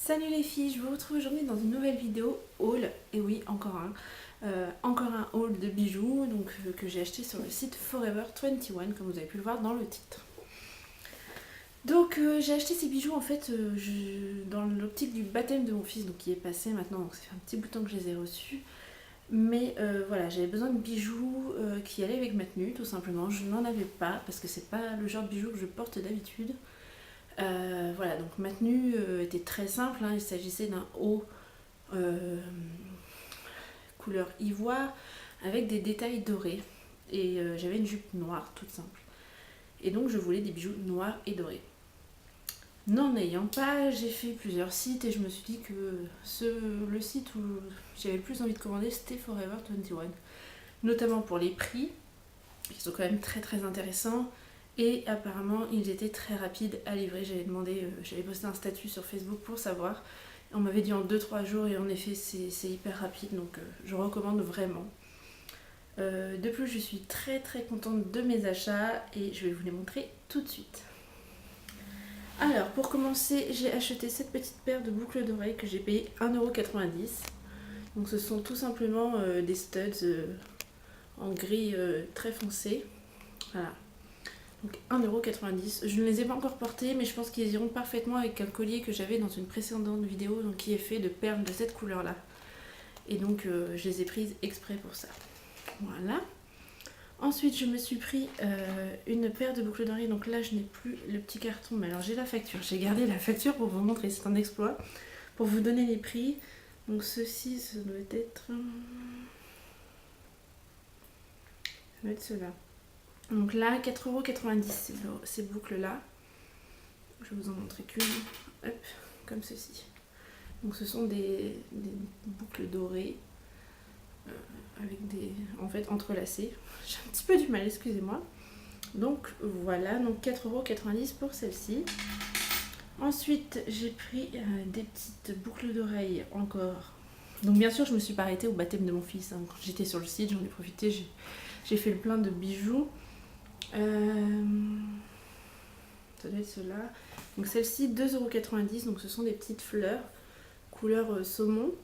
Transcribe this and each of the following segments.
Salut les filles, je vous retrouve aujourd'hui dans une nouvelle vidéo haul, et oui encore un haul de bijoux que j'ai acheté sur le site Forever 21 comme vous avez pu le voir dans le titre. Donc j'ai acheté ces bijoux en fait dans l'optique du baptême de mon fils donc qui est passé maintenant, donc ça fait un petit bout de temps que je les ai reçus. Mais voilà, j'avais besoin de bijoux qui allaient avec ma tenue tout simplement. Je n'en avais pas parce que c'est pas le genre de bijoux que je porte d'habitude. Voilà, donc ma tenue était très simple, hein. Il s'agissait d'un haut couleur ivoire avec des détails dorés et j'avais une jupe noire toute simple. Et donc je voulais des bijoux noirs et dorés. N'en ayant pas, j'ai fait plusieurs sites et je me suis dit que le site où j'avais le plus envie de commander c'était Forever 21. Notamment pour les prix, qui sont quand même très très intéressants. Et apparemment, ils étaient très rapides à livrer. J'avais posté un statut sur Facebook pour savoir. On m'avait dit en 2-3 jours et en effet, c'est hyper rapide. Donc, je recommande vraiment. De plus, je suis très très contente de mes achats et je vais vous les montrer tout de suite. Alors, pour commencer, j'ai acheté cette petite paire de boucles d'oreilles que j'ai payé 1,90 €. Donc, ce sont tout simplement des studs en gris très foncé. Voilà. Donc 1,90 €. Je ne les ai pas encore portés, mais je pense qu'ils iront parfaitement avec un collier que j'avais dans une précédente vidéo, donc qui est fait de perles de cette couleur-là. Et donc je les ai prises exprès pour ça. Voilà. Ensuite, je me suis pris une paire de boucles d'oreilles. Donc là, je n'ai plus le petit carton, mais alors j'ai la facture. J'ai gardé la facture pour vous montrer, c'est un exploit. Pour vous donner les prix. Donc ceci, ça doit être... Ça doit être cela. Donc là, 4,90 € ces boucles-là. Je vais vous en montrer qu'une. Hop, comme ceci. Donc ce sont des boucles dorées avec des... en fait entrelacées. J'ai un petit peu du mal, excusez-moi. Donc voilà, donc 4,90 € pour celle-ci. Ensuite, j'ai pris des petites boucles d'oreilles encore. Donc bien sûr, je me suis pas arrêtée au baptême de mon fils. Hein. Quand j'étais sur le site, j'en ai profité, j'ai fait le plein de bijoux. Ça doit être cela. Donc celle-ci 2,90 €. Donc ce sont des petites fleurs couleur saumon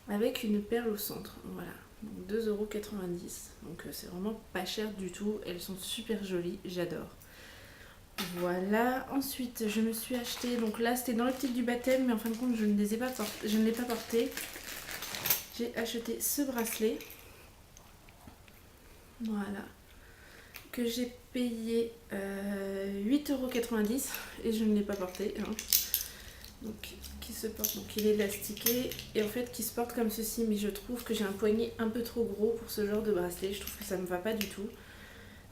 avec une perle au centre. Voilà. Donc 2,90 €. Donc c'est vraiment pas cher du tout. Elles sont super jolies. J'adore. Voilà. Ensuite je me suis acheté. Donc là c'était dans l'optique du baptême. Mais en fin de compte je ne l'ai pas porté. J'ai acheté ce bracelet. Voilà. Que j'ai payé 8,90 € et je ne l'ai pas porté. Hein. Donc, qui se porte, donc il est élastiqué et en fait qui se porte comme ceci, mais je trouve que j'ai un poignet un peu trop gros pour ce genre de bracelet. Je trouve que ça ne me va pas du tout.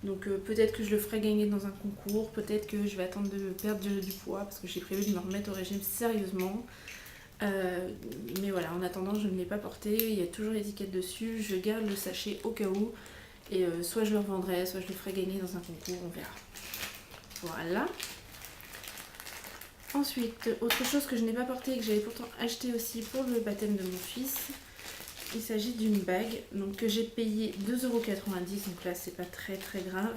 Donc peut-être que je le ferai gagner dans un concours, peut-être que je vais attendre de perdre du poids parce que j'ai prévu de me remettre au régime sérieusement. Mais voilà, en attendant je ne l'ai pas porté, il y a toujours l'étiquette dessus, je garde le sachet au cas où. Et soit je le revendrai, soit je le ferai gagner dans un concours, on verra. Voilà. Ensuite, autre chose que je n'ai pas portée et que j'avais pourtant acheté aussi pour le baptême de mon fils. Il s'agit d'une bague donc, que j'ai payée 2,90 €. Donc là, c'est pas très très grave.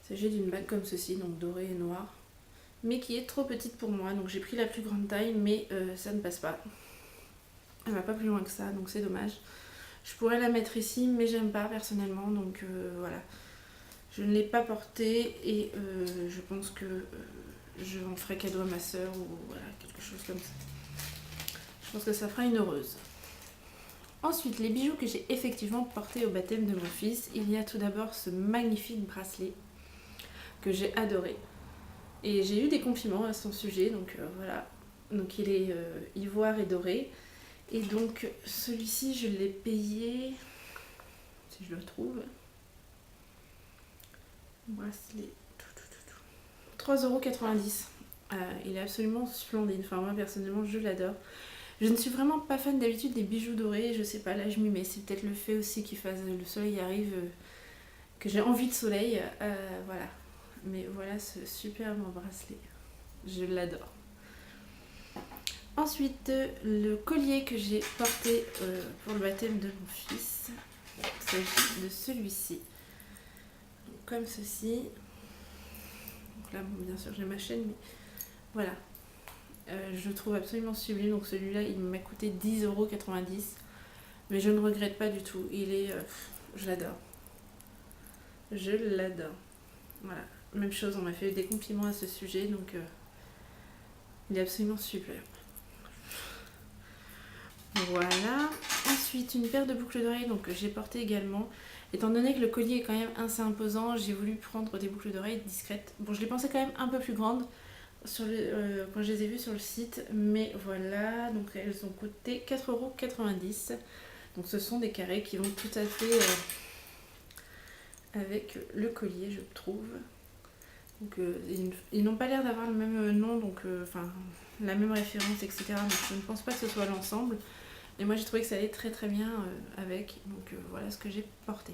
Il s'agit d'une bague comme ceci, donc dorée et noire. Mais qui est trop petite pour moi. Donc j'ai pris la plus grande taille, mais ça ne passe pas. Elle va pas plus loin que ça, donc c'est dommage. Je pourrais la mettre ici, mais j'aime pas personnellement, donc voilà. Je ne l'ai pas portée et je pense que je en ferai cadeau à ma soeur ou voilà, quelque chose comme ça. Je pense que ça fera une heureuse. Ensuite, les bijoux que j'ai effectivement portés au baptême de mon fils, il y a tout d'abord ce magnifique bracelet que j'ai adoré. Et j'ai eu des compliments à son sujet, donc voilà. Donc il est ivoire et doré. Et donc celui-ci je l'ai payé, si je le trouve, bracelet, 3,90 €. Il est absolument splendide, enfin moi personnellement je l'adore. Je ne suis vraiment pas fan d'habitude des bijoux dorés, je sais pas, là je m'y mets, c'est peut-être le fait aussi le soleil arrive, que j'ai envie de soleil, voilà. Mais voilà ce superbe bracelet, je l'adore. Ensuite, le collier que j'ai porté pour le baptême de mon fils, il s'agit de celui-ci. Comme ceci. Donc là, bon, bien sûr, j'ai ma chaîne, mais voilà. Je le trouve absolument sublime. Donc celui-là, il m'a coûté 10,90 €. Mais je ne regrette pas du tout. Il est... je l'adore. Je l'adore. Voilà. Même chose, on m'a fait des compliments à ce sujet. Donc il est absolument super. Voilà. Ensuite, une paire de boucles d'oreilles donc, que j'ai portées également. Étant donné que le collier est quand même assez imposant, j'ai voulu prendre des boucles d'oreilles discrètes. Bon, je les pensais quand même un peu plus grandes quand je les ai vues sur le site. Mais voilà, donc elles ont coûté 4,90 €. Donc ce sont des carrés qui vont tout à fait avec le collier, je trouve. Donc ils n'ont pas l'air d'avoir le même nom, donc enfin la même référence, etc. Donc je ne pense pas que ce soit l'ensemble. Et moi j'ai trouvé que ça allait très très bien avec. Donc voilà ce que j'ai porté.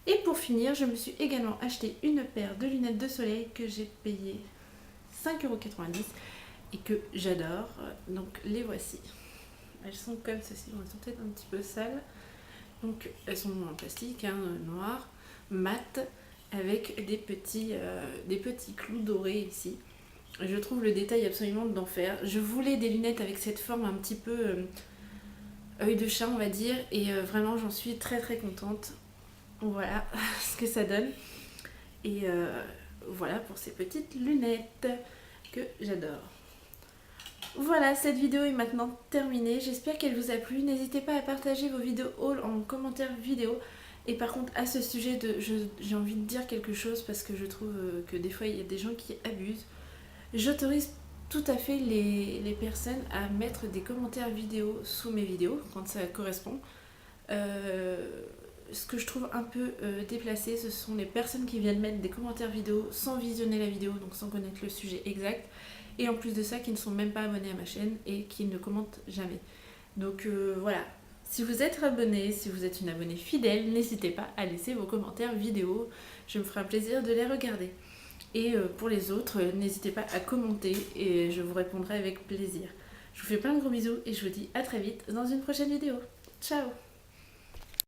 Et pour finir, je me suis également acheté une paire de lunettes de soleil que j'ai payé 5,90 € et que j'adore. Donc les voici. Elles sont comme ceci. Elles sont peut-être un petit peu sales. Donc elles sont en plastique, hein, noir, mat, avec des petits clous dorés ici. Je trouve le détail absolument d'enfer. Je voulais des lunettes avec cette forme un petit peu œil de chat, on va dire, et vraiment j'en suis très très contente. Voilà ce que ça donne. Et voilà pour ces petites lunettes que j'adore. Voilà, cette vidéo est maintenant terminée. J'espère qu'elle vous a plu. N'hésitez pas à partager vos vidéos haul en commentaire vidéo. Et par contre, à ce sujet, j'ai envie de dire quelque chose parce que je trouve que des fois, il y a des gens qui abusent. J'autorise tout à fait les personnes à mettre des commentaires vidéo sous mes vidéos quand ça correspond. Ce que je trouve un peu déplacé, ce sont les personnes qui viennent mettre des commentaires vidéo sans visionner la vidéo, donc sans connaître le sujet exact. Et en plus de ça, qui ne sont même pas abonnés à ma chaîne et qui ne commentent jamais. Donc voilà, si vous êtes abonné, si vous êtes une abonnée fidèle, n'hésitez pas à laisser vos commentaires vidéo. Je me ferai un plaisir de les regarder. Et pour les autres, n'hésitez pas à commenter et je vous répondrai avec plaisir. Je vous fais plein de gros bisous et je vous dis à très vite dans une prochaine vidéo. Ciao!